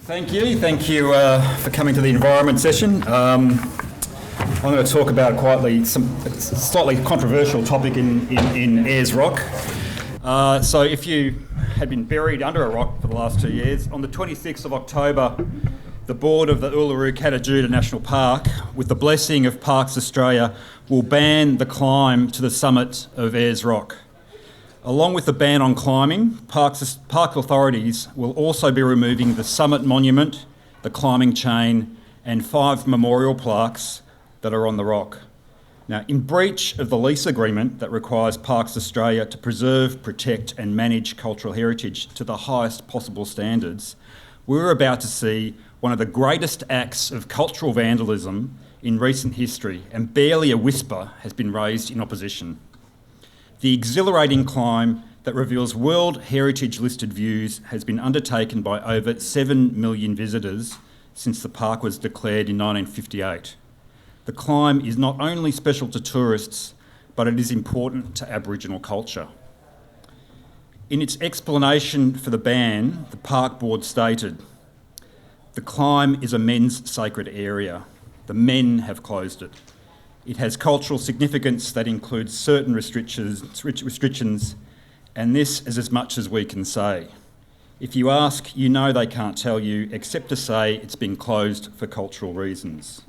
Thank you for coming to the environment session. I'm going to talk about some slightly controversial topic in Ayers Rock. So if you had been buried under a rock for the last 2 years, on the 26th of October, the board of the Uluru-Kata National Park, with the blessing of Parks Australia, will ban the climb to the summit of Ayers Rock. Along with the ban on climbing, park authorities will also be removing the summit monument, the climbing chain, and 5 memorial plaques that are on the rock. Now, in breach of the lease agreement that requires Parks Australia to preserve, protect and manage cultural heritage to the highest possible standards, we're about to see one of the greatest acts of cultural vandalism in recent history, and barely a whisper has been raised in opposition. The exhilarating climb that reveals World Heritage listed views has been undertaken by over 7 million visitors since the park was declared in 1958. The climb is not only special to tourists, but it is important to Aboriginal culture. In its explanation for the ban, the park board stated, "The climb is a men's sacred area. The men have closed it. It has cultural significance that includes certain restrictions, and this is as much as we can say. If you ask, you know they can't tell you, except to say it's been closed for cultural reasons."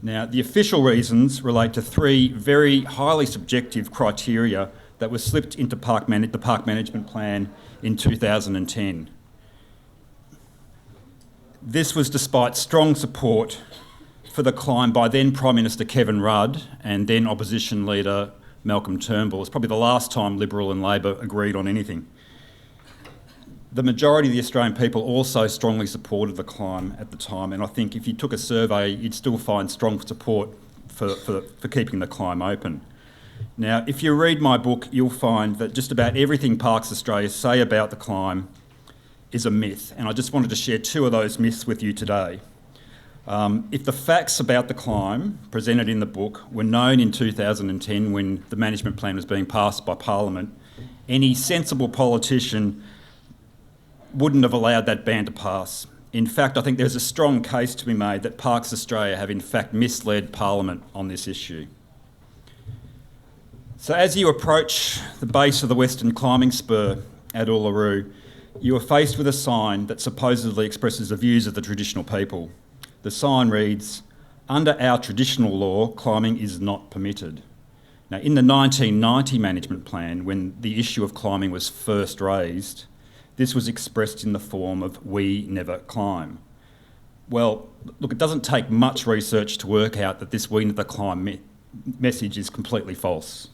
Now, the official reasons relate to 3 very highly subjective criteria that were slipped into the park management plan in 2010. This was despite strong support for the climb by then Prime Minister Kevin Rudd and then opposition leader Malcolm Turnbull. It's probably the last time Liberal and Labor agreed on anything. The majority of the Australian people also strongly supported the climb at the time, and I think if you took a survey, you'd still find strong support for keeping the climb open. Now, if you read my book, you'll find that just about everything Parks Australia say about the climb is a myth, and I just wanted to share 2 of those myths with you today. If the facts about the climb presented in the book were known in 2010 when the management plan was being passed by Parliament, any sensible politician wouldn't have allowed that ban to pass. In fact, I think there's a strong case to be made that Parks Australia have in fact misled Parliament on this issue. So as you approach the base of the Western Climbing Spur at Uluru, you are faced with a sign that supposedly expresses the views of the traditional people. The sign reads, "Under our traditional law, climbing is not permitted." Now, in the 1990 management plan, when the issue of climbing was first raised, this was expressed in the form of "we never climb." Well, look, it doesn't take much research to work out that this "we never climb" message is completely false.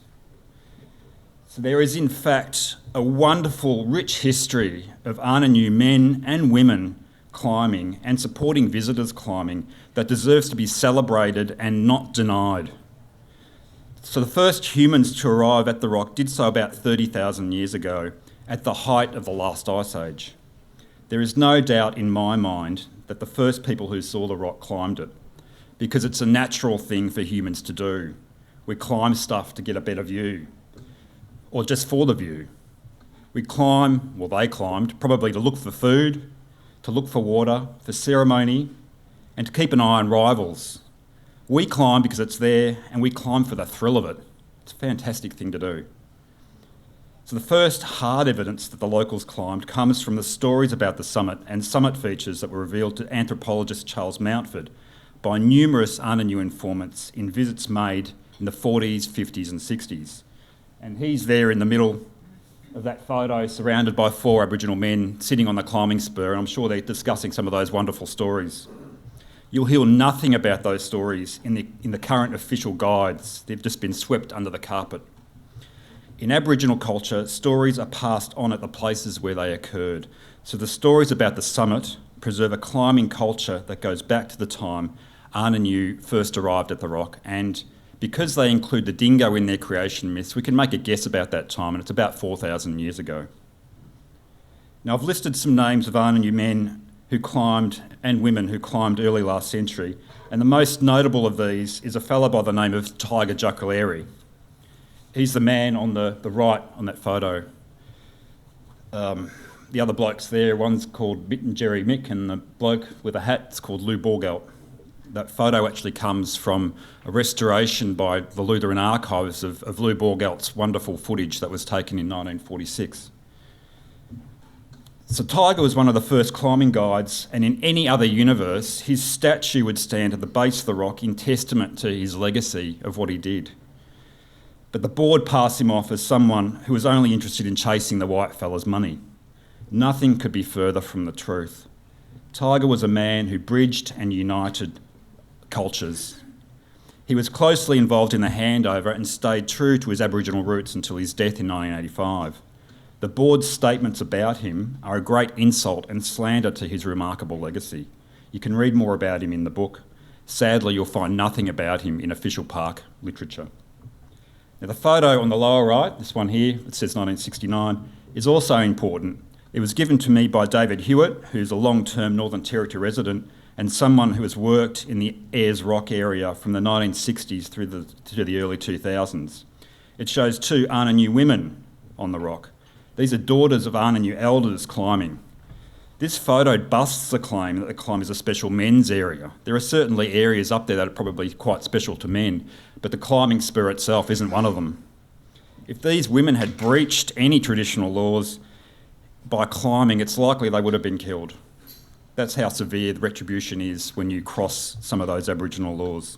So there is in fact a wonderful, rich history of Anangu men and women climbing and supporting visitors climbing that deserves to be celebrated and not denied. So the first humans to arrive at the rock did so about 30,000 years ago, at the height of the last ice age. There is no doubt in my mind that the first people who saw the rock climbed it, because it's a natural thing for humans to do. We climb stuff to get a better view, or just for the view. We climb, well, they climbed, probably to look for food, to look for water, for ceremony, and to keep an eye on rivals. We climb because it's there, and we climb for the thrill of it. It's a fantastic thing to do. So the first hard evidence that the locals climbed comes from the stories about the summit and summit features that were revealed to anthropologist Charles Mountford by numerous Anangu informants in visits made in the 40s, 50s and 60s. And he's there in the middle of that photo, surrounded by 4 Aboriginal men sitting on the climbing spur, and I'm sure they're discussing some of those wonderful stories. You'll hear nothing about those stories in the current official guides. They've just been swept under the carpet. In Aboriginal culture, stories are passed on at the places where they occurred. So the stories about the summit preserve a climbing culture that goes back to the time Anangu first arrived at the rock, and because they include the dingo in their creation myths, we can make a guess about that time, and it's about 4,000 years ago. Now, I've listed some names of Anangu men who climbed and women who climbed early last century, and the most notable of these is a fellow by the name of Tiger Jukuleri. He's the man on the right on that photo. the other blokes there, one's called Mick and Jerry Mick, and the bloke with a hat's called Lou Borgelt. That photo actually comes from a restoration by the Lutheran Archives of Lou Borgelt's wonderful footage that was taken in 1946. So Tiger was one of the first climbing guides, and in any other universe, his statue would stand at the base of the rock in testament to his legacy of what he did. But the board passed him off as someone who was only interested in chasing the white fella's money. Nothing could be further from the truth. Tiger was a man who bridged and united cultures. He was closely involved in the handover and stayed true to his Aboriginal roots until his death in 1985. The board's statements about him are a great insult and slander to his remarkable legacy. You can read more about him in the book. Sadly, you'll find nothing about him in official park literature. Now, the photo on the lower right, this one here, it says 1969, is also important. It was given to me by David Hewitt, who's a long-term Northern Territory resident and someone who has worked in the Ayers Rock area from the 1960s through to the early 2000s. It shows two Arnanu women on the rock. These are daughters of Arnanu elders climbing. This photo busts the claim that the climb is a special men's area. There are certainly areas up there that are probably quite special to men, but the climbing spur itself isn't one of them. If these women had breached any traditional laws by climbing, it's likely they would have been killed. That's how severe the retribution is when you cross some of those Aboriginal laws.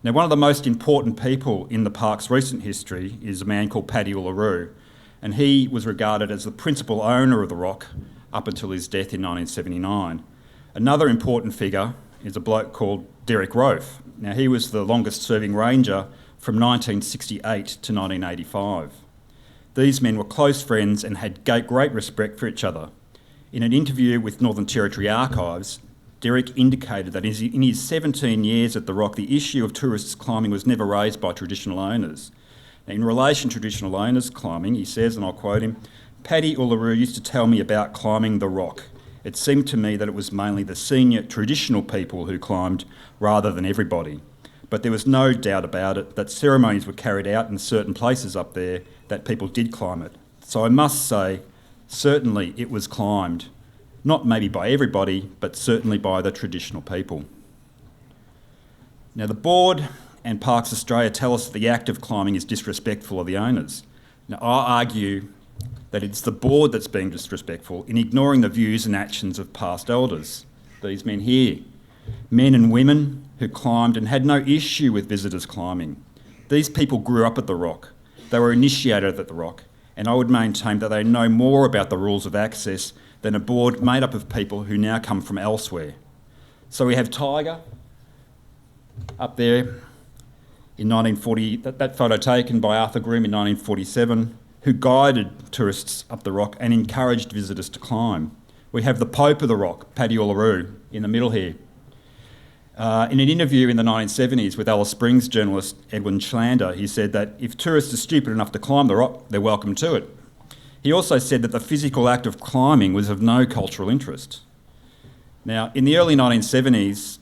Now, one of the most important people in the park's recent history is a man called Paddy Uluru, and he was regarded as the principal owner of the rock up until his death in 1979. Another important figure is a bloke called Derek Rofe. Now, he was the longest serving ranger from 1968 to 1985. These men were close friends and had great respect for each other. In an interview with Northern Territory Archives, Derek indicated that in his 17 years at the rock, the issue of tourists climbing was never raised by traditional owners. Now, in relation to traditional owners climbing, he says, and I'll quote him, "Paddy Uluru used to tell me about climbing the rock. It seemed to me that it was mainly the senior traditional people who climbed rather than everybody. But there was no doubt about it that ceremonies were carried out in certain places up there that people did climb it. So I must say, certainly it was climbed, not maybe by everybody, but certainly by the traditional people." Now, the board and Parks Australia tell us that the act of climbing is disrespectful of the owners. Now, I argue that it's the board that's being disrespectful in ignoring the views and actions of past elders. These men here, men and women who climbed and had no issue with visitors climbing. These people grew up at the rock. They were initiated at the rock, and I would maintain that they know more about the rules of access than a board made up of people who now come from elsewhere. So we have Tiger up there in 1940, that photo taken by Arthur Groom in 1947, who guided tourists up the rock and encouraged visitors to climb. We have the Pope of the rock, Paddy Uluru, in the middle here. In an interview in the 1970s with Alice Springs journalist Edwin Chlander, he said that if tourists are stupid enough to climb the rock, they're welcome to it. He also said that the physical act of climbing was of no cultural interest. Now, in the early 1970s,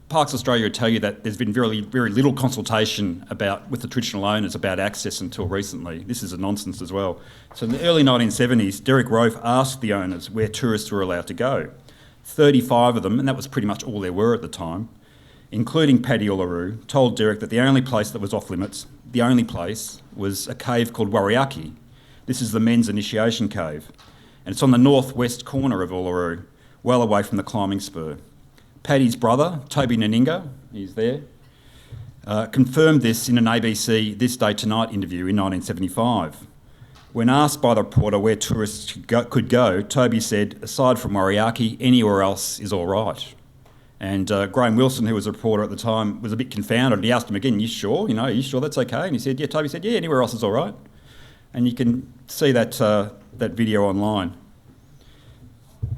Parks Australia would tell you that there's been very, very little consultation with the traditional owners about access until recently. This is a nonsense as well. So in the early 1970s, Derek Rofe asked the owners where tourists were allowed to go. 35 of them, and that was pretty much all there were at the time, including Paddy Uluru, told Derek that the only place that was off limits, the only place, was a cave called Wariaki. This is the men's initiation cave, and it's on the northwest corner of Uluru, well away from the climbing spur. Paddy's brother, Toby Naninga, he's there, confirmed this in an ABC This Day Tonight interview in 1975. When asked by the reporter where tourists could go, Toby said, aside from Wariaki, anywhere else is all right. And Graham Wilson, who was a reporter at the time, was a bit confounded. He asked him again, you sure? Are you sure that's okay? And he said, yeah, Toby said, yeah, anywhere else is all right. And you can see that video online.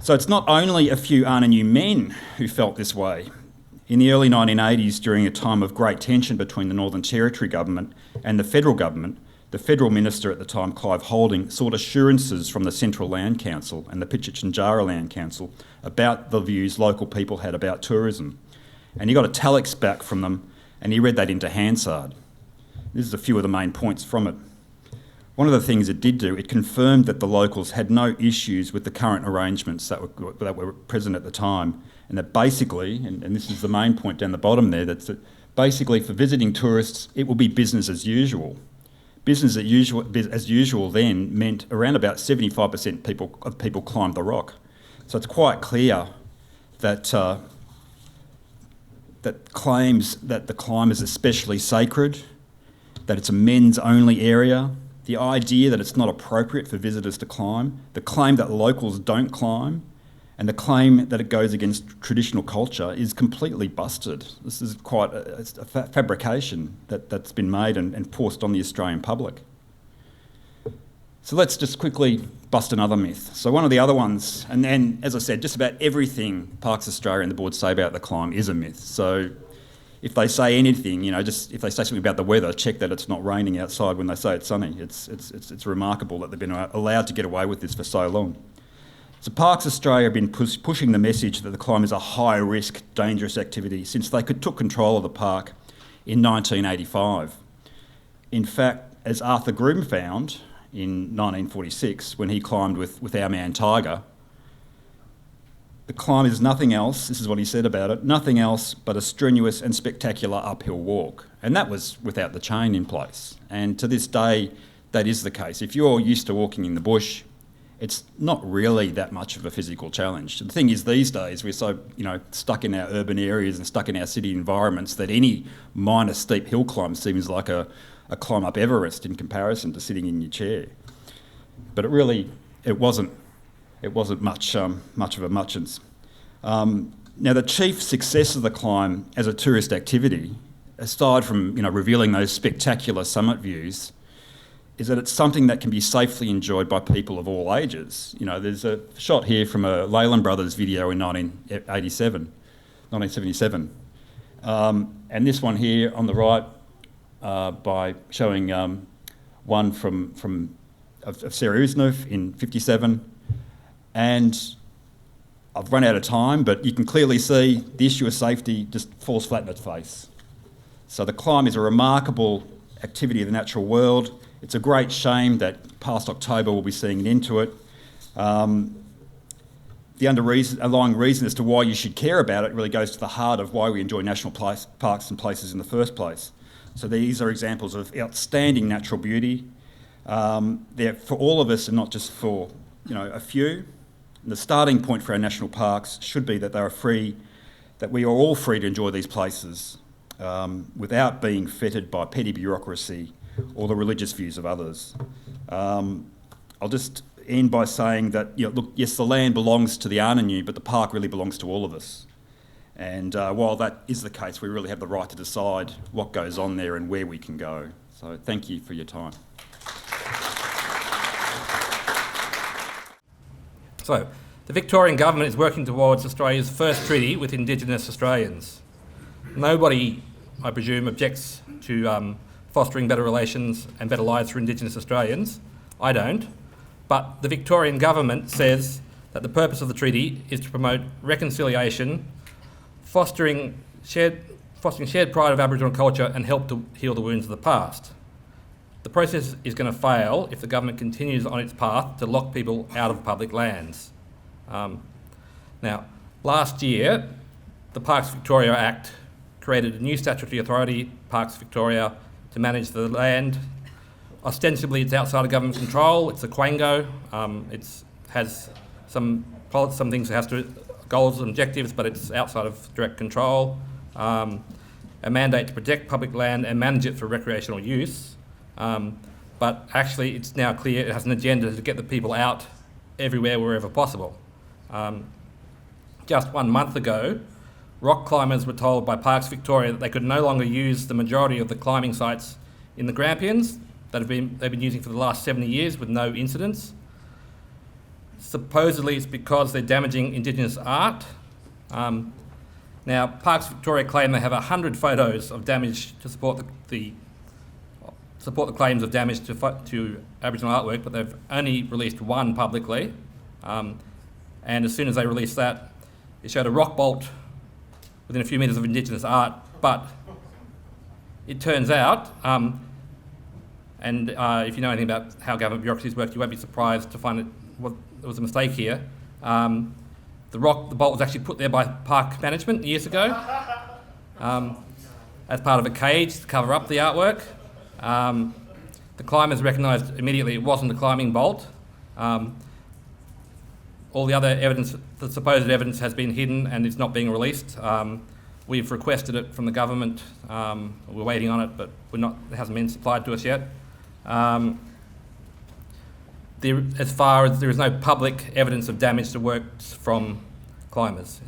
So it's not only a few Arnanu men who felt this way. In the early 1980s, during a time of great tension between the Northern Territory government and the federal government, the federal minister at the time, Clive Holding, sought assurances from the Central Land Council and the Pitjantjatjara Land Council about the views local people had about tourism. And he got a telex back from them, and he read that into Hansard. This is a few of the main points from it. One of the things it did do, it confirmed that the locals had no issues with the current arrangements that were present at the time, and that basically, and this is the main point down the bottom there, that basically for visiting tourists, it will be business as usual. Business as usual then meant around about 75% of people climbed the rock. So it's quite clear that that claims that the climb is especially sacred, that it's a men's only area, the idea that it's not appropriate for visitors to climb, the claim that locals don't climb, and the claim that it goes against traditional culture is completely busted. This is quite a fabrication that's been made and forced on the Australian public. So let's just quickly bust another myth. So one of the other ones, and then, as I said, just about everything Parks Australia and the board say about the climb is a myth. So if they say anything, just if they say something about the weather, check that it's not raining outside when they say it's sunny. It's remarkable that they've been allowed to get away with this for so long. So Parks Australia have been pushing the message that the climb is a high-risk, dangerous activity since they took control of the park in 1985. In fact, as Arthur Groom found in 1946, when he climbed with our man Tiger, the climb is nothing else, this is what he said about it, nothing else but a strenuous and spectacular uphill walk. And that was without the chain in place. And to this day, that is the case. If you're used to walking in the bush, it's not really that much of a physical challenge. The thing is, these days, we're so stuck in our urban areas and stuck in our city environments that any minor steep hill climb seems like a climb up Everest in comparison to sitting in your chair. But it wasn't much of a muchance. Now, the chief success of the climb as a tourist activity, aside from revealing those spectacular summit views, is that it's something that can be safely enjoyed by people of all ages. There's a shot here from a Leyland Brothers video in 1977. And this one here on the right, by showing one of Sarah Usnov in 57. And I've run out of time, but you can clearly see the issue of safety just falls flat in its face. So the climb is a remarkable activity of the natural world. It's a great shame that past October we'll be seeing an end to it. The underlying reason as to why you should care about it really goes to the heart of why we enjoy national parks and places in the first place. So these are examples of outstanding natural beauty. They're for all of us and not just for a few. And the starting point for our national parks should be that they are free, that we are all free to enjoy these places without being fettered by petty bureaucracy or the religious views of others. I'll just end by saying that, look, yes, the land belongs to the Arnonu, but the park really belongs to all of us. And while that is the case, we really have the right to decide what goes on there and where we can go. So thank you for your time. So, the Victorian government is working towards Australia's first treaty with Indigenous Australians. Nobody, I presume, objects to fostering better relations and better lives for Indigenous Australians. I don't. But the Victorian government says that the purpose of the treaty is to promote reconciliation, fostering shared pride of Aboriginal culture and help to heal the wounds of the past. The process is going to fail if the government continues on its path to lock people out of public lands. Now, last year, the Parks Victoria Act created a new statutory authority, Parks Victoria, to manage the land. Ostensibly, it's outside of government control. It's a quango. It has some things it has to goals and objectives, but it's outside of direct control. A mandate to protect public land and manage it for recreational use. But actually, it's now clear it has an agenda to get the people out everywhere, wherever possible. Just 1 month ago, rock climbers were told by Parks Victoria that they could no longer use the majority of the climbing sites in the Grampians that they've been using for the last 70 years with no incidents. Supposedly it's because they're damaging Indigenous art. Now, Parks Victoria claim they have 100 photos of damage to support the claims of damage to Aboriginal artwork, but they've only released one publicly. And as soon as they released that, it showed a rock bolt within a few metres of Indigenous art, but it turns out And if you know anything about how government bureaucracies work, you won't be surprised to find that there was a mistake here. The bolt was actually put there by park management years ago as part of a cage to cover up the artwork. The climbers recognised immediately it wasn't a climbing bolt. All the other evidence, the supposed evidence, has been hidden and it's not being released. We've requested it from the government. We're waiting on it, but it hasn't been supplied to us yet. As far as there is no public evidence of damage to works from climbers.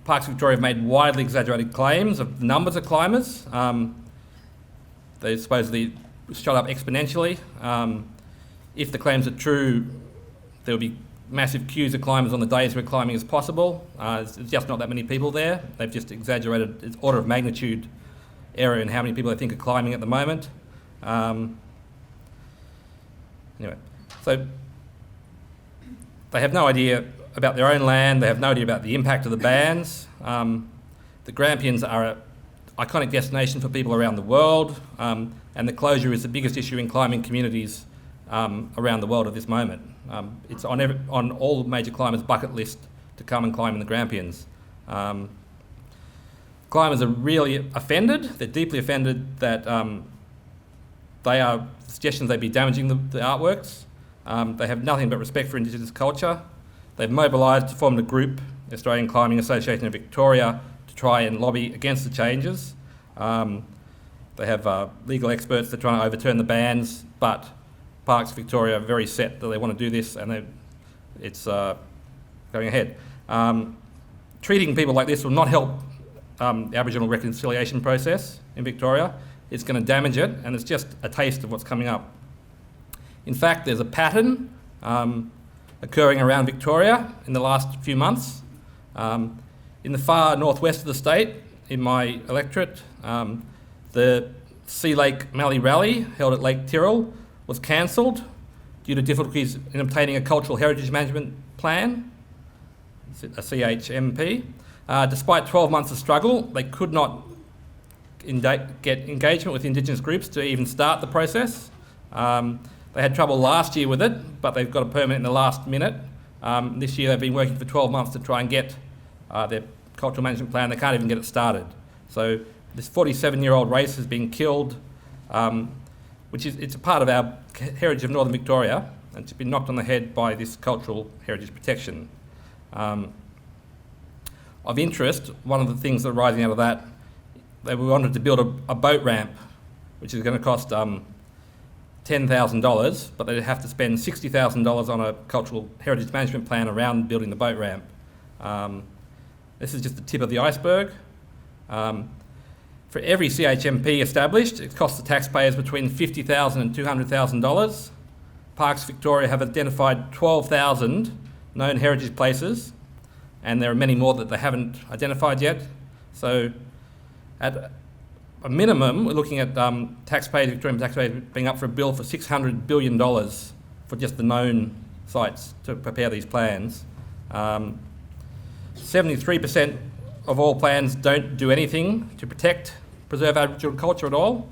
Parks Victoria have made widely exaggerated claims of the numbers of climbers. They supposedly shot up exponentially. If the claims are true, there will be massive queues of climbers on the days where climbing is possible. There's just not that many people there. They've just exaggerated its order of magnitude error in how many people they think are climbing at the moment. Anyway, so they have no idea about their own land. They have no idea about the impact of the bans. The Grampians are an iconic destination for people around the world, and the closure is the biggest issue in climbing communities around the world at this moment. It's on all major climbers' bucket list to come and climb in the Grampians. Climbers are really offended. They're deeply offended that suggestions they'd be damaging the artworks. They have nothing but respect for Indigenous culture. They've mobilised to form the group, the Australian Climbing Association of Victoria, to try and lobby against the changes. They have legal experts that are trying to overturn the bans, but Parks Victoria are very set that they want to do this, and it's going ahead. Treating people like this will not help the Aboriginal reconciliation process in Victoria. It's going to damage it, and it's just a taste of what's coming up. In fact, there's a pattern occurring around Victoria in the last few months. In the far northwest of the state, in my electorate, the Sea Lake Mallee Rally, held at Lake Tyrrell, was cancelled due to difficulties in obtaining a cultural heritage management plan, a CHMP. Despite 12 months of struggle, they could not get engagement with Indigenous groups to even start the process. They had trouble last year with it, but they've got a permit in the last minute. This year they've been working for 12 months to try and get their cultural management plan. They can't even get it started. So this 47-year-old race has been killed, it's a part of our heritage of Northern Victoria, and it's been knocked on the head by this cultural heritage protection. Of interest, one of the things that are rising out of that, they wanted to build a boat ramp, which is going to cost $10,000, but they'd have to spend $60,000 on a cultural heritage management plan around building the boat ramp. This is just the tip of the iceberg. For every CHMP established, it costs the taxpayers between $50,000 and $200,000. Parks Victoria have identified 12,000 known heritage places, and there are many more that they haven't identified yet. So at a minimum, we're looking at Victorian taxpayers being up for a bill for $600 billion for just the known sites to prepare these plans. 73% of all plans don't do anything to preserve Aboriginal culture at all.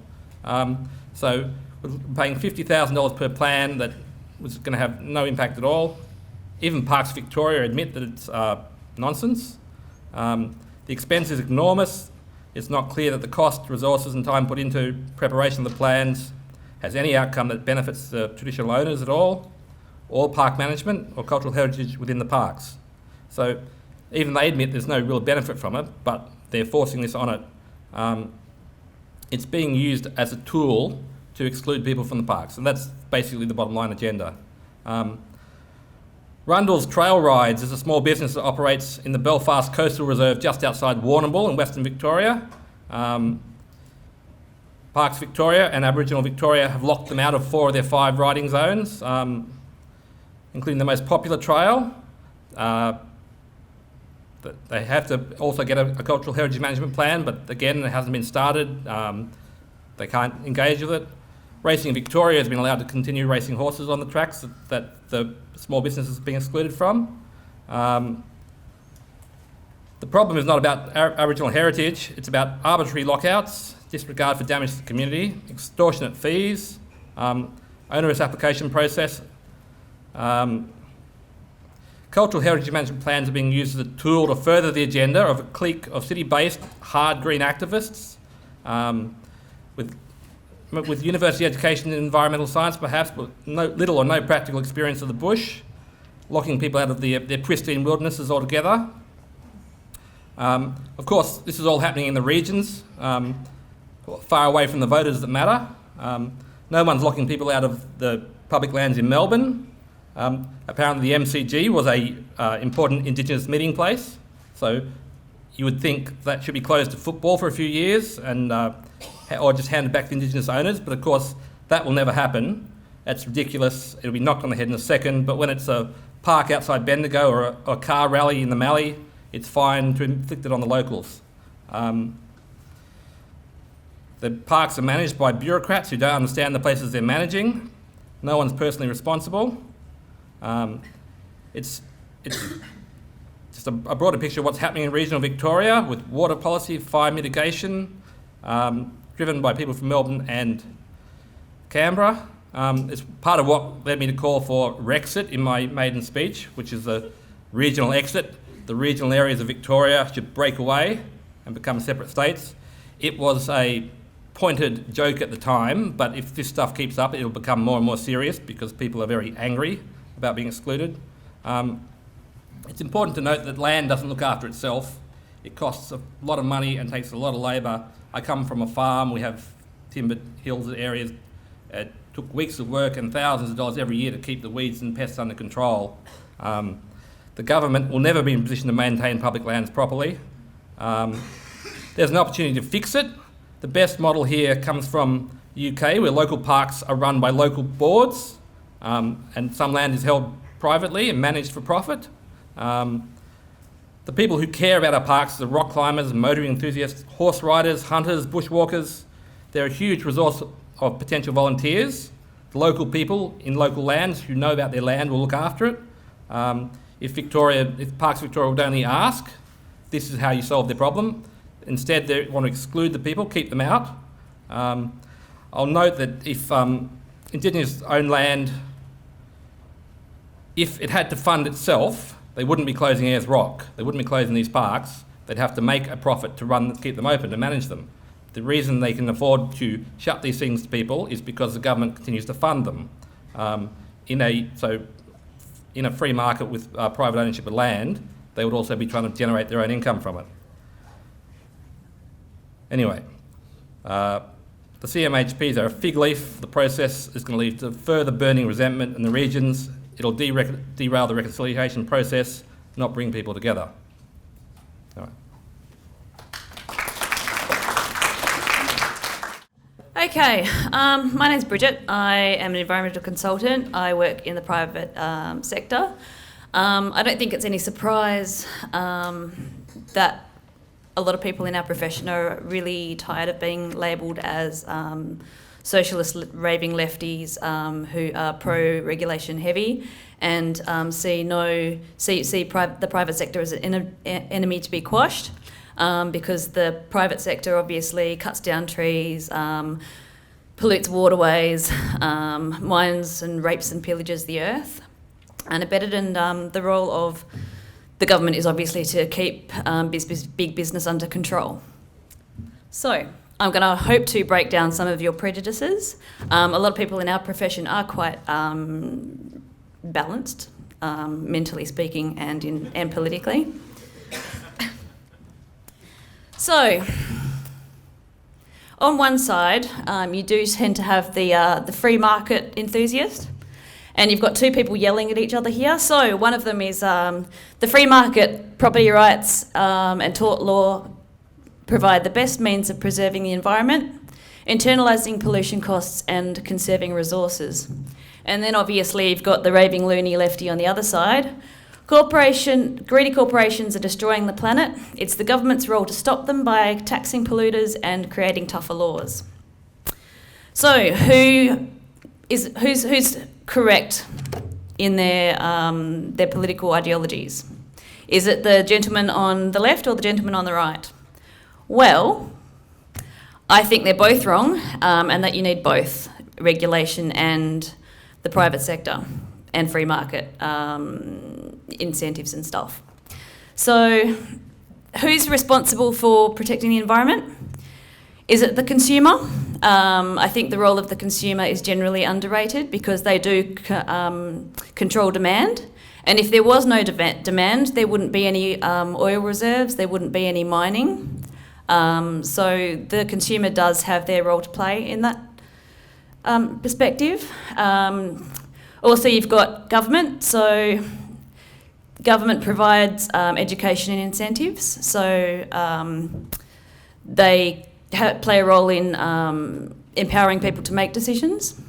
So we're paying $50,000 per plan that was going to have no impact at all. Even Parks Victoria admit that it's nonsense. The expense is enormous. It's not clear that the cost, resources and time put into preparation of the plans has any outcome that benefits the traditional owners at all, or park management or cultural heritage within the parks. So even they admit there's no real benefit from it, but they're forcing this on it. It's being used as a tool to exclude people from the parks, and that's basically the bottom line agenda. Rundle's Trail Rides is a small business that operates in the Belfast Coastal Reserve just outside Warrnambool in Western Victoria. Parks Victoria and Aboriginal Victoria have locked them out of 4 of their 5 riding zones, including the most popular trail. They have to also get a cultural heritage management plan, but again, it hasn't been started. They can't engage with it. Racing in Victoria has been allowed to continue racing horses on the tracks that the small business is being excluded from. The problem is not about Aboriginal heritage, it's about arbitrary lockouts disregard for damage to the community, extortionate fees, onerous application process. Cultural heritage management plans are being used as a tool to further the agenda of a clique of city-based hard green activists with university education in environmental science perhaps, but little or no practical experience of the bush, locking people out of their pristine wildernesses altogether. Of course, this is all happening in the regions, far away from the voters that matter. No one's locking people out of the public lands in Melbourne. Apparently the MCG was a important Indigenous meeting place, so you would think that should be closed to football for a few years and or just handed back to Indigenous owners, but of course that will never happen. That's ridiculous. It'll be knocked on the head in a second, but when it's a park outside Bendigo or a car rally in the Mallee, it's fine to inflict it on the locals. The parks are managed by bureaucrats who don't understand the places they're managing. No one's personally responsible. It's just a broader picture of what's happening in regional Victoria with water policy, fire mitigation, driven by people from Melbourne and Canberra. It's part of what led me to call for Rexit in my maiden speech, which is a regional exit. The regional areas of Victoria should break away and become separate states. It was a pointed joke at the time, but if this stuff keeps up, it'll become more and more serious because people are very angry about being excluded. It's important to note that land doesn't look after itself. It costs a lot of money and takes a lot of labour. I come from a farm. We have timbered hills areas. It took weeks of work and thousands of dollars every year to keep the weeds and pests under control. The government will never be in a position to maintain public lands properly. There's an opportunity to fix it. The best model here comes from the UK, where local parks are run by local boards, and some land is held privately and managed for profit. The people who care about our parks are rock climbers, motoring enthusiasts, horse riders, hunters, bushwalkers. They're a huge resource of potential volunteers. The local people in local lands who know about their land will look after it. If Parks Victoria would only ask, this is how you solve their problem. Instead, they want to exclude the people, keep them out. I'll note that if Indigenous owned land, if it had to fund itself, they wouldn't be closing Ayers Rock. They wouldn't be closing these parks. They'd have to make a profit to keep them open, to manage them. The reason they can afford to shut these things to people is because the government continues to fund them. In a free market with private ownership of land, they would also be trying to generate their own income from it. Anyway, the CMHPs are a fig leaf. The process is going to lead to further burning resentment in the regions. It'll derail the reconciliation process, not bring people together. All right. Okay, my name's Bridget. I am an environmental consultant. I work in the private sector. I don't think it's any surprise that a lot of people in our profession are really tired of being labelled as socialist raving lefties who are pro-regulation heavy and see the private sector as an enemy to be quashed. Because the private sector obviously cuts down trees, pollutes waterways, mines and rapes and pillages the earth, and abetted. And the role of the government is obviously to keep big business under control. So I'm going to hope to break down some of your prejudices. A lot of people in our profession are quite balanced, mentally speaking and politically. So, on one side, you do tend to have the free market enthusiast, and you've got two people yelling at each other here. So, one of them is the free market property rights and tort law provide the best means of preserving the environment, internalising pollution costs and conserving resources. And then obviously you've got the raving loony lefty on the other side. Greedy corporations are destroying the planet. It's the government's role to stop them by taxing polluters and creating tougher laws. So who's correct in their political ideologies? Is it the gentleman on the left or the gentleman on the right? Well, I think they're both wrong, and that you need both regulation and the private sector and free market incentives and stuff. So who's responsible for protecting the environment? Is it the consumer? I think the role of the consumer is generally underrated because they do control demand. And if there was no demand, there wouldn't be any oil reserves, there wouldn't be any mining. So the consumer does have their role to play in that perspective. Also, you've got government. So government provides education and incentives. So they play a role in empowering people to make decisions.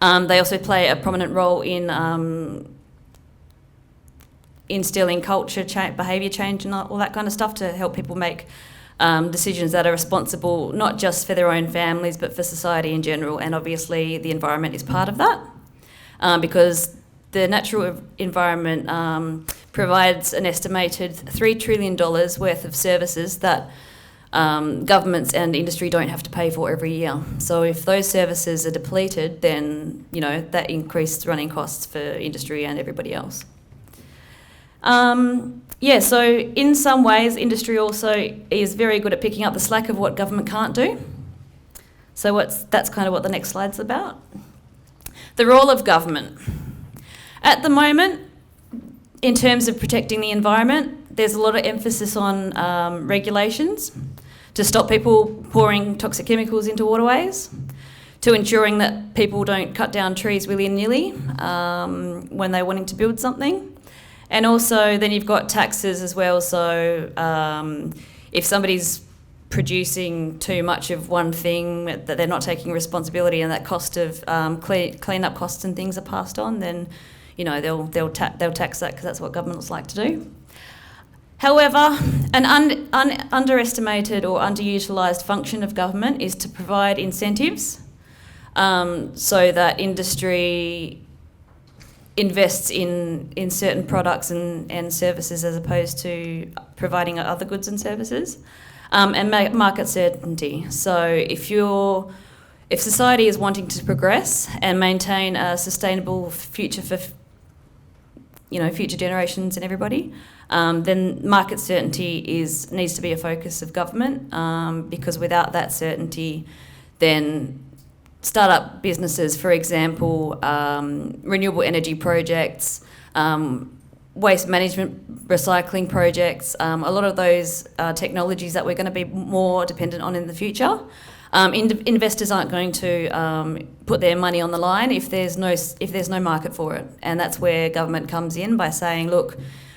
They also play a prominent role in instilling culture, behaviour change and all that kind of stuff to help people make decisions that are responsible not just for their own families but for society in general, and obviously the environment is part of that because the natural environment provides an estimated $3 trillion worth of services that governments and industry don't have to pay for every year. So if those services are depleted, then that increased running costs for industry and everybody else. So in some ways, industry also is very good at picking up the slack of what government can't do. So that's kind of what the next slide's about. The role of government. At the moment, in terms of protecting the environment, there's a lot of emphasis on regulations to stop people pouring toxic chemicals into waterways, to ensuring that people don't cut down trees willy-nilly when they're wanting to build something. And also then you've got taxes as well, so if somebody's producing too much of one thing that they're not taking responsibility and that cost of clean-up costs and things are passed on, then they'll tax that because that's what governments like to do. However, an underestimated or underutilised function of government is to provide incentives so that industry invests in certain products and services as opposed to providing other goods and services, and market certainty. So if society is wanting to progress and maintain a sustainable future for future generations and everybody, then market certainty needs to be a focus of government, because without that certainty, then start-up businesses, for example, renewable energy projects, waste management recycling projects, a lot of those technologies that we're going to be more dependent on in the future. Investors aren't going to put their money on the line if there's no market for it, and that's where government comes in by saying, look,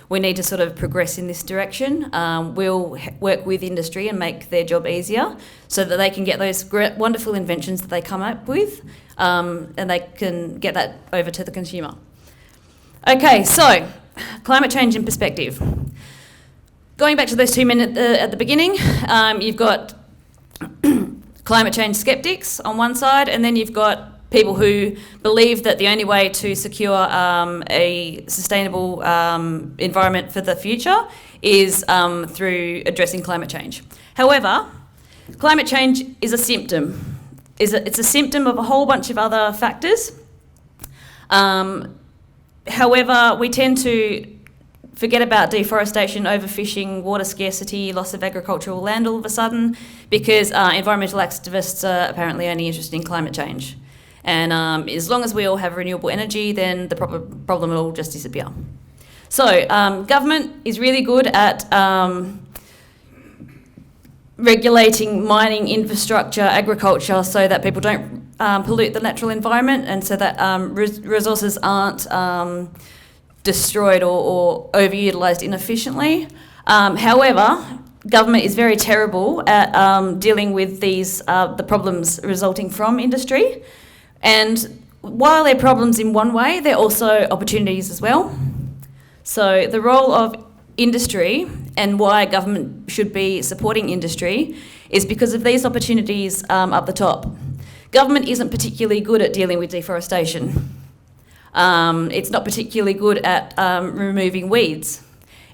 we need to sort of progress in this direction. We'll work with industry and make their job easier so that they can get those great, wonderful inventions that they come up with, and they can get that over to the consumer. Okay, so climate change in perspective. Going back to those 2 minutes at the beginning, you've got climate change skeptics on one side, and then you've got people who believe that the only way to secure a sustainable environment for the future is through addressing climate change. However, climate change is a symptom. It's a symptom of a whole bunch of other factors. However, we tend to forget about deforestation, overfishing, water scarcity, loss of agricultural land all of a sudden, because environmental activists are apparently only interested in climate change. And as long as we all have renewable energy, then the problem will all just disappear. So government is really good at regulating mining, infrastructure, agriculture, so that people don't pollute the natural environment, and so that resources aren't destroyed or overutilised inefficiently. However, government is very terrible at dealing with the problems resulting from industry. And while they're problems in one way, they're also opportunities as well. So the role of industry and why government should be supporting industry is because of these opportunities up the top. Government isn't particularly good at dealing with deforestation. It's not particularly good at removing weeds.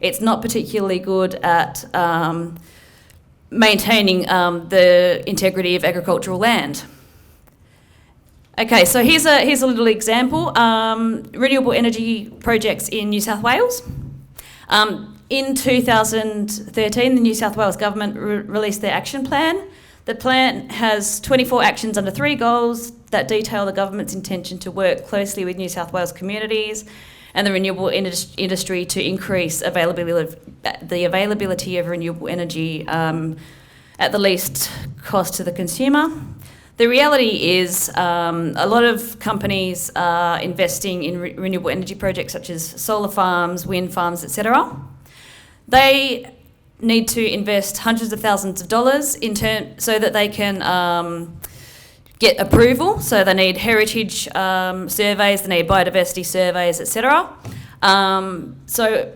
It's not particularly good at maintaining the integrity of agricultural land. Okay, so here's a little example. Renewable energy projects in New South Wales. In 2013, the New South Wales government released their action plan. The plan has 24 actions under 3 goals that detail the government's intention to work closely with New South Wales communities and the renewable industry to increase the availability of renewable energy at the least cost to the consumer. The reality is a lot of companies are investing in renewable energy projects such as solar farms, wind farms, etc. They need to invest hundreds of thousands of dollars so that they can get approval. So they need heritage surveys, they need biodiversity surveys, etc. So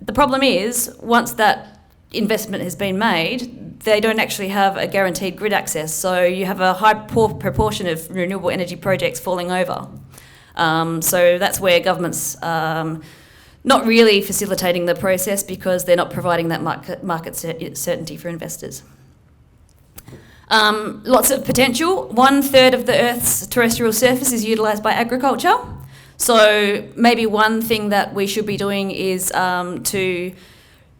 the problem is, once that investment has been made, they don't actually have a guaranteed grid access. So you have a poor proportion of renewable energy projects falling over. So that's where governments not really facilitating the process because they're not providing that market certainty for investors. Lots of potential. 1/3 of the Earth's terrestrial surface is utilised by agriculture. So maybe one thing that we should be doing is to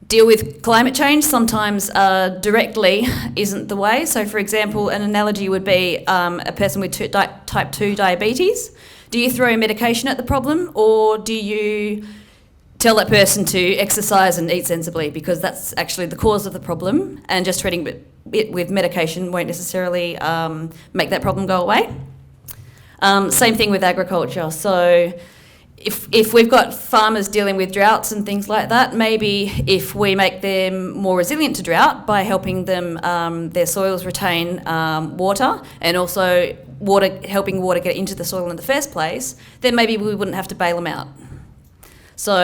deal with climate change. Sometimes directly isn't the way. So for example, an analogy would be a person with type 2 diabetes. Do you throw medication at the problem, or do you tell that person to exercise and eat sensibly, because that's actually the cause of the problem, and just treating it with medication won't necessarily make that problem go away. Same thing with agriculture. So if we've got farmers dealing with droughts and things like that, maybe if we make them more resilient to drought by helping them their soils retain water, and also helping water get into the soil in the first place, then maybe we wouldn't have to bail them out. So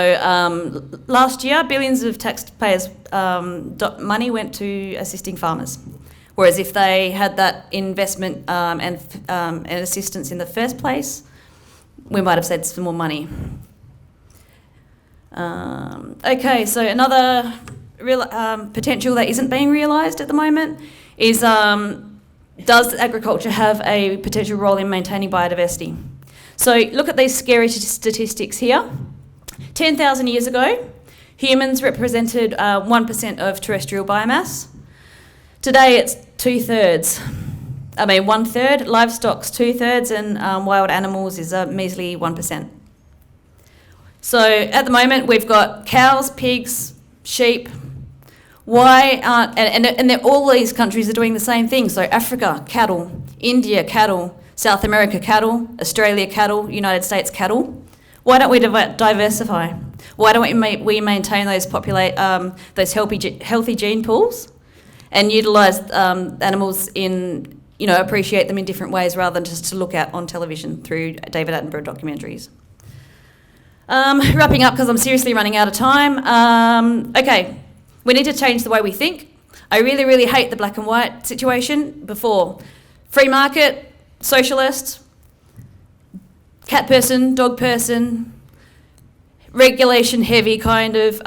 last year, billions of taxpayers' money went to assisting farmers. Whereas if they had that investment and assistance in the first place, we might have saved some more money. Okay, so another real potential that isn't being realised at the moment is, does agriculture have a potential role in maintaining biodiversity? So look at these scary statistics here. 10,000 years ago, humans represented 1% of terrestrial biomass. Today it's 2/3. 1/3, livestock's 2/3, and wild animals is a measly 1%. So at the moment we've got cows, pigs, sheep. Why aren't, and all these countries are doing the same thing. So Africa, cattle; India, cattle; South America, cattle; Australia, cattle; United States, cattle. Why don't we diversify? Why don't we maintain those healthy gene pools and utilise animals appreciate them in different ways rather than just to look at on television through David Attenborough documentaries? Wrapping up because I'm seriously running out of time. Okay, we need to change the way we think. I really, really hate the black and white situation before. Free market, socialist, cat person, dog person, regulation heavy kind of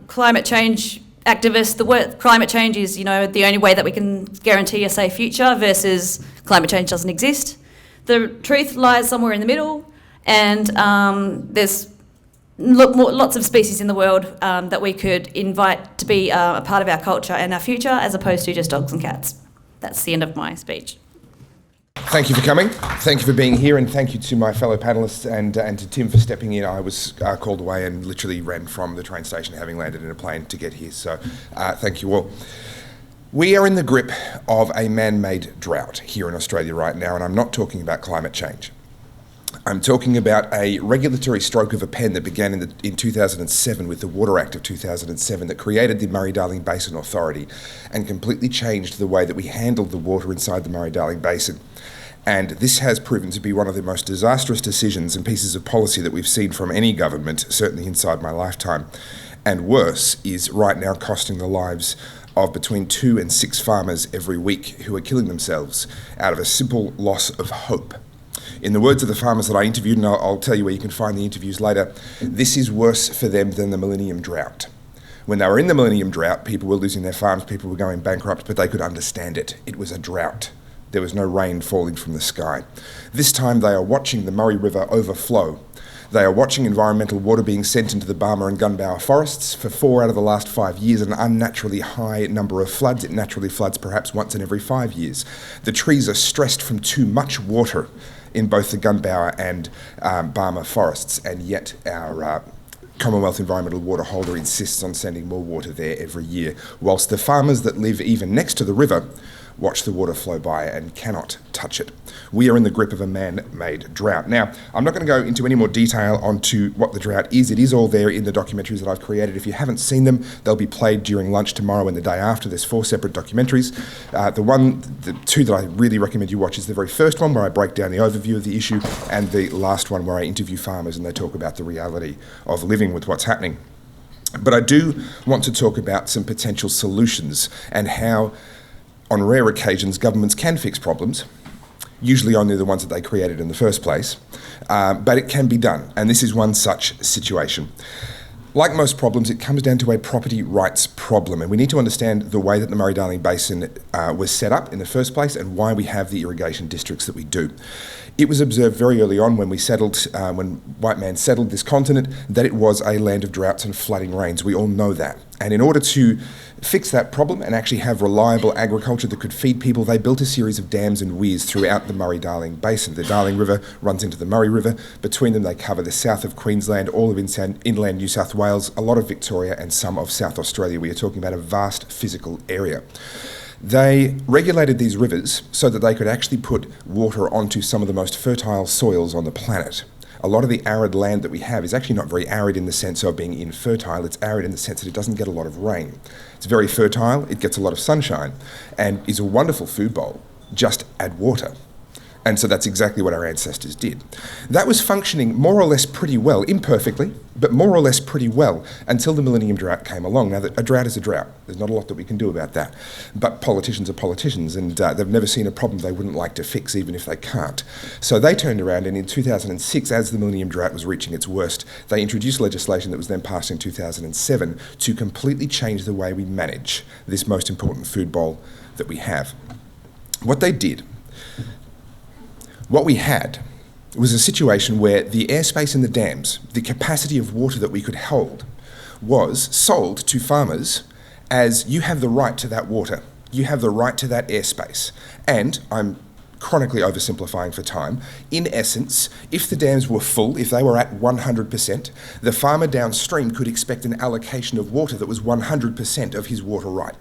climate change activist. The word climate change is, the only way that we can guarantee a safe future versus climate change doesn't exist. The truth lies somewhere in the middle, and there's lots of species in the world that we could invite to be a part of our culture and our future, as opposed to just dogs and cats. That's the end of my speech. Thank you for coming. Thank you for being here, and thank you to my fellow panellists and to Tim for stepping in. I was called away and literally ran from the train station, having landed in a plane to get here. So thank you all. We are in the grip of a man-made drought here in Australia right now, and I'm not talking about climate change. I'm talking about a regulatory stroke of a pen that began in 2007 with the Water Act of 2007 that created the Murray-Darling Basin Authority and completely changed the way that we handled the water inside the Murray-Darling Basin. And this has proven to be one of the most disastrous decisions and pieces of policy that we've seen from any government, certainly inside my lifetime. And worse, is right now costing the lives of between 2 and 6 farmers every week who are killing themselves out of a simple loss of hope. In the words of the farmers that I interviewed, and I'll tell you where you can find the interviews later, this is worse for them than the Millennium Drought. When they were in the Millennium Drought, people were losing their farms, people were going bankrupt, but they could understand it. It was a drought. There was no rain falling from the sky. This time they are watching the Murray River overflow. They are watching environmental water being sent into the Barmah and Gunbower forests. For 4 out of the last 5 years, an unnaturally high number of floods. It naturally floods perhaps once in every 5 years. The trees are stressed from too much water in both the Gunbower and Barmah forests, and yet our Commonwealth Environmental Water Holder insists on sending more water there every year, whilst the farmers that live even next to the river watch the water flow by and cannot touch it. We are in the grip of a man-made drought. Now, I'm not going to go into any more detail onto what the drought is. It is all there in the documentaries that I've created. If you haven't seen them, they'll be played during lunch tomorrow and the day after. There's 4 separate documentaries. The 2 that I really recommend you watch is the very first one, where I break down the overview of the issue, and the last one where I interview farmers and they talk about the reality of living with what's happening. But I do want to talk about some potential solutions and how, on rare occasions, governments can fix problems, usually only the ones that they created in the first place, but it can be done, and this is one such situation. Like most problems, it comes down to a property rights problem, and we need to understand the way that the Murray-Darling Basin was set up in the first place and why we have the irrigation districts that we do. It was observed very early on when we settled, when white man settled this continent, that it was a land of droughts and flooding rains. We all know that. And in order to fix that problem and actually have reliable agriculture that could feed people, they built a series of dams and weirs throughout the Murray-Darling Basin. The Darling River runs into the Murray River. Between them, they cover the south of Queensland, all of inland New South Wales, a lot of Victoria, and some of South Australia. We are talking about a vast physical area. They regulated these rivers so that they could actually put water onto some of the most fertile soils on the planet. A lot of the arid land that we have is actually not very arid in the sense of being infertile. It's arid in the sense that it doesn't get a lot of rain. It's very fertile, it gets a lot of sunshine, and is a wonderful food bowl. Just add water. And so that's exactly what our ancestors did. That was functioning more or less pretty well, imperfectly, but more or less pretty well until the Millennium Drought came along. Now, a drought is a drought. There's not a lot that we can do about that. But politicians are politicians, and they've never seen a problem they wouldn't like to fix, even if they can't. So they turned around, and in 2006, as the Millennium Drought was reaching its worst, they introduced legislation that was then passed in 2007 to completely change the way we manage this most important food bowl that we have. What they did, what we had was a situation where the airspace in the dams, the capacity of water that we could hold, was sold to farmers as, you have the right to that water, you have the right to that airspace. And, I'm chronically oversimplifying for time, in essence, if the dams were full, if they were at 100%, the farmer downstream could expect an allocation of water that was 100% of his water right.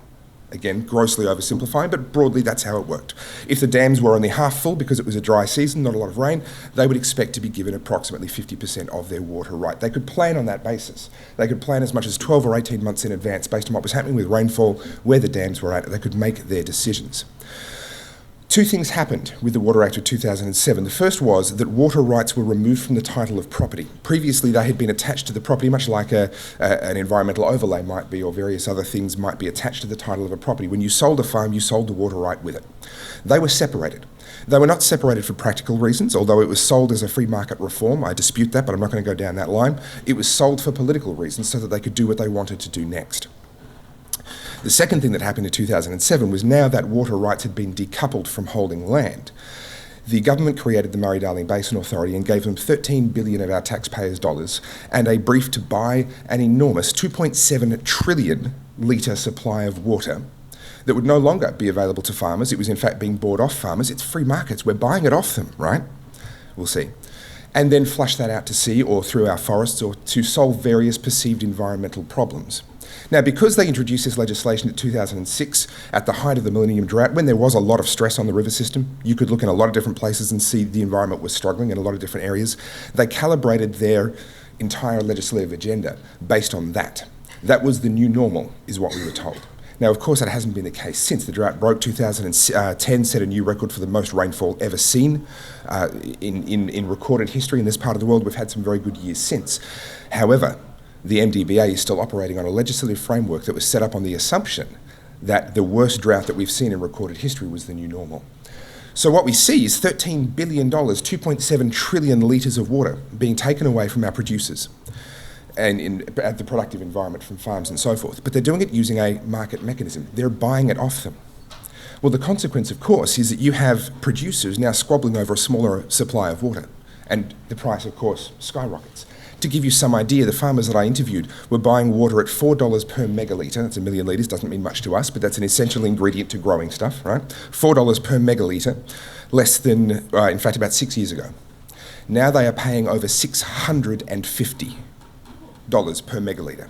Again, grossly oversimplifying, but broadly that's how it worked. If the dams were only half full because it was a dry season, not a lot of rain, they would expect to be given approximately 50% of their water right. They could plan on that basis. They could plan as much as 12 or 18 months in advance based on what was happening with rainfall, where the dams were at. They could make their decisions. 2 things happened with the Water Act of 2007. The first was that water rights were removed from the title of property. Previously, they had been attached to the property, much like an environmental overlay might be, or various other things might be attached to the title of a property. When you sold a farm, you sold the water right with it. They were separated. They were not separated for practical reasons, although it was sold as a free market reform. I dispute that, but I'm not going to go down that line. It was sold for political reasons so that they could do what they wanted to do next. The second thing that happened in 2007 was, now that water rights had been decoupled from holding land, the government created the Murray-Darling Basin Authority and gave them $13 billion of our taxpayers' dollars and a brief to buy an enormous 2.7 trillion litre supply of water that would no longer be available to farmers. It was in fact being bought off farmers. It's free markets. We're buying it off them, right? We'll see. And then flush that out to sea or through our forests, or to solve various perceived environmental problems. Now, because they introduced this legislation in 2006, at the height of the Millennium Drought, when there was a lot of stress on the river system, you could look in a lot of different places and see the environment was struggling in a lot of different areas, they calibrated their entire legislative agenda based on that. That was the new normal, is what we were told. Now, of course, that hasn't been the case since. The drought broke 2010, set a new record for the most rainfall ever seen in recorded history in this part of the world. We've had some very good years since. However, the MDBA is still operating on a legislative framework that was set up on the assumption that the worst drought that we've seen in recorded history was the new normal. So what we see is $13 billion, 2.7 trillion litres of water being taken away from our producers. and at the productive environment from farms and so forth. But they're doing it using a market mechanism. They're buying it off them. Well, the consequence, of course, is that you have producers now squabbling over a smaller supply of water, and the price, of course, skyrockets. To give you some idea, the farmers that I interviewed were buying water at $4 per megalitre. That's 1 million litres, doesn't mean much to us, but that's an essential ingredient to growing stuff, right? $4 per megalitre, less than, in fact, about 6 years ago. Now they are paying over $650 per megalitre.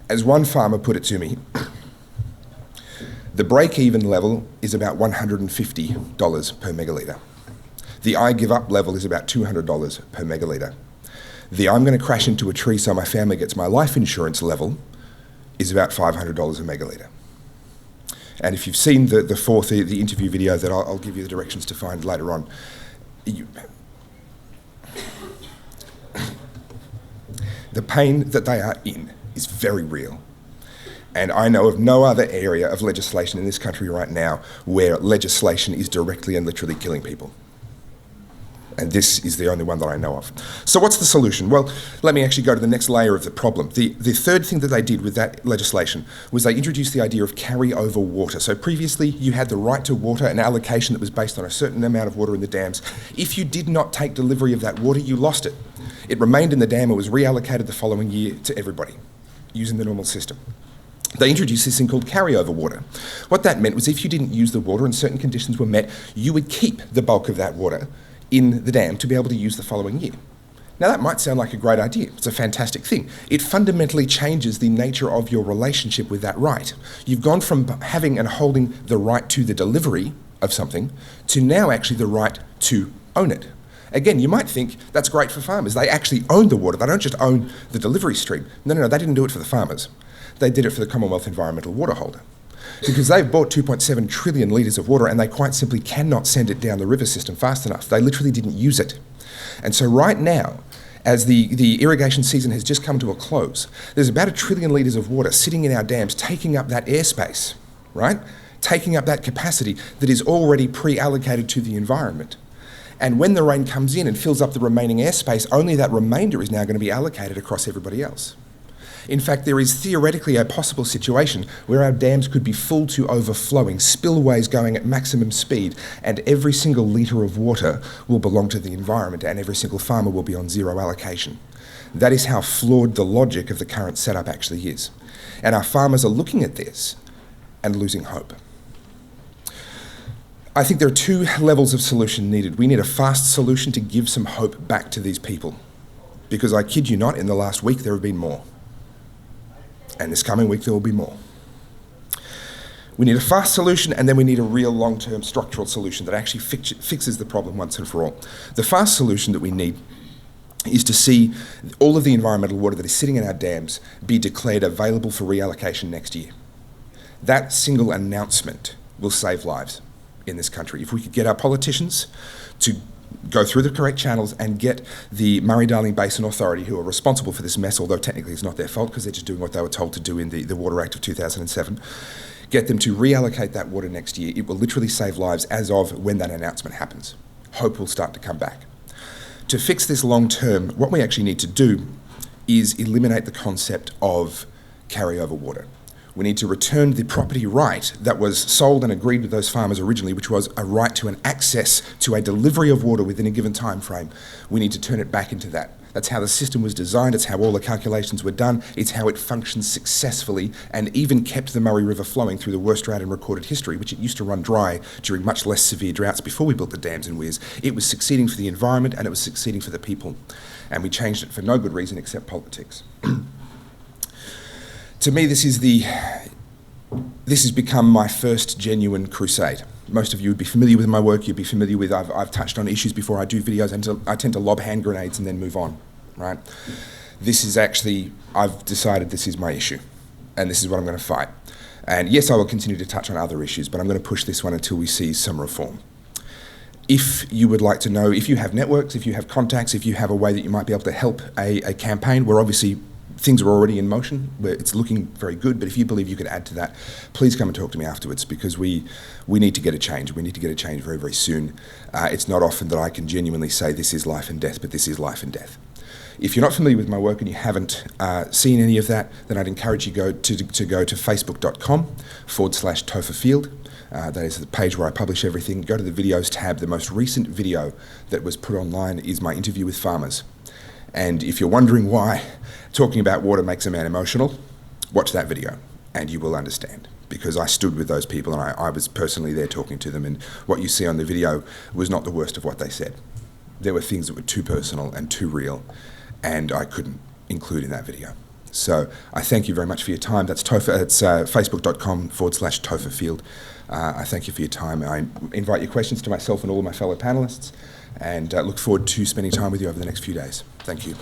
As one farmer put it to me, the break-even level is about $150 per megalitre. The I give up level is about $200 per megalitre. The I'm going to crash into a tree so my family gets my life insurance level is about $500 a megalitre. And if you've seen the interview video that I'll give you the directions to find later on, the pain that they are in is very real. And I know of no other area of legislation in this country right now where legislation is directly and literally killing people. And this is the only one that I know of. So what's the solution? Well, let me actually go to the next layer of the problem. The third thing that they did with that legislation was they introduced the idea of carryover water. So previously, you had the right to water, an allocation that was based on a certain amount of water in the dams. If you did not take delivery of that water, you lost it. It remained in the dam, it was reallocated the following year to everybody, using the normal system. They introduced this thing called carryover water. What that meant was if you didn't use the water and certain conditions were met, you would keep the bulk of that water in the dam to be able to use the following year. Now that might sound like a great idea. It's a fantastic thing. It fundamentally changes the nature of your relationship with that right. You've gone from having and holding the right to the delivery of something to now actually the right to own it. Again, you might think that's great for farmers. They actually own the water. They don't just own the delivery stream. No, they didn't do it for the farmers. They did it for the Commonwealth Environmental Water Holder. Because they've bought 2.7 trillion litres of water and they quite simply cannot send it down the river system fast enough. They literally didn't use it. And so right now, as the irrigation season has just come to a close, there's about 1 trillion litres of water sitting in our dams taking up that airspace, right? Taking up that capacity that is already pre-allocated to the environment. And when the rain comes in and fills up the remaining airspace, only that remainder is now going to be allocated across everybody else. In fact, there is theoretically a possible situation where our dams could be full to overflowing, spillways going at maximum speed, and every single litre of water will belong to the environment and every single farmer will be on zero allocation. That is how flawed the logic of the current setup actually is. And our farmers are looking at this and losing hope. I think there are two levels of solution needed. We need a fast solution to give some hope back to these people. Because I kid you not, in the last week there have been more. And this coming week there will be more. We need a fast solution and then we need a real long-term structural solution that actually fixes the problem once and for all. The fast solution that we need is to see all of the environmental water that is sitting in our dams be declared available for reallocation next year. That single announcement will save lives in this country. If we could get our politicians to go through the correct channels and get the Murray-Darling Basin Authority, who are responsible for this mess, although technically it's not their fault because they're just doing what they were told to do in the Water Act of 2007, get them to reallocate that water next year. It will literally save lives as of when that announcement happens. Hope will start to come back. To fix this long term, what we actually need to do is eliminate the concept of carryover water. We need to return the property right that was sold and agreed with those farmers originally, which was a right to an access to a delivery of water within a given time frame. We need to turn it back into that. That's how the system was designed, it's how all the calculations were done, it's how it functions successfully and even kept the Murray River flowing through the worst drought in recorded history, which it used to run dry during much less severe droughts before we built the dams and weirs. It was succeeding for the environment and it was succeeding for the people. And we changed it for no good reason except politics. To me, this has become my first genuine crusade. Most of you would be familiar with my work, you'd be familiar with, I've touched on issues before I do videos, and I tend to lob hand grenades and then move on, right? This is actually, I've decided this is my issue, and this is what I'm going to fight. And yes, I will continue to touch on other issues, but I'm going to push this one until we see some reform. If you would like to know, if you have networks, if you have contacts, if you have a way that you might be able to help a campaign, we're obviously things are already in motion, where it's looking very good, but if you believe you could add to that, please come and talk to me afterwards because we need to get a change. We need to get a change very, very soon. It's not often that I can genuinely say this is life and death, but this is life and death. if you're not familiar with my work and you haven't seen any of that, then I'd encourage you to go to facebook.com/TopherField. That is the page where I publish everything. Go to the videos tab. The most recent video that was put online is my interview with farmers. And if you're wondering why talking about water makes a man emotional, watch that video and you will understand. Because I stood with those people and I was personally there talking to them, and what you see on the video was not the worst of what they said. There were things that were too personal and too real, and I couldn't include in that video. So I thank you very much for your time. That's facebook.com/TopherField. I thank you for your time. I invite your questions to myself and all of my fellow panellists, and look forward to spending time with you over the next few days. Thank you.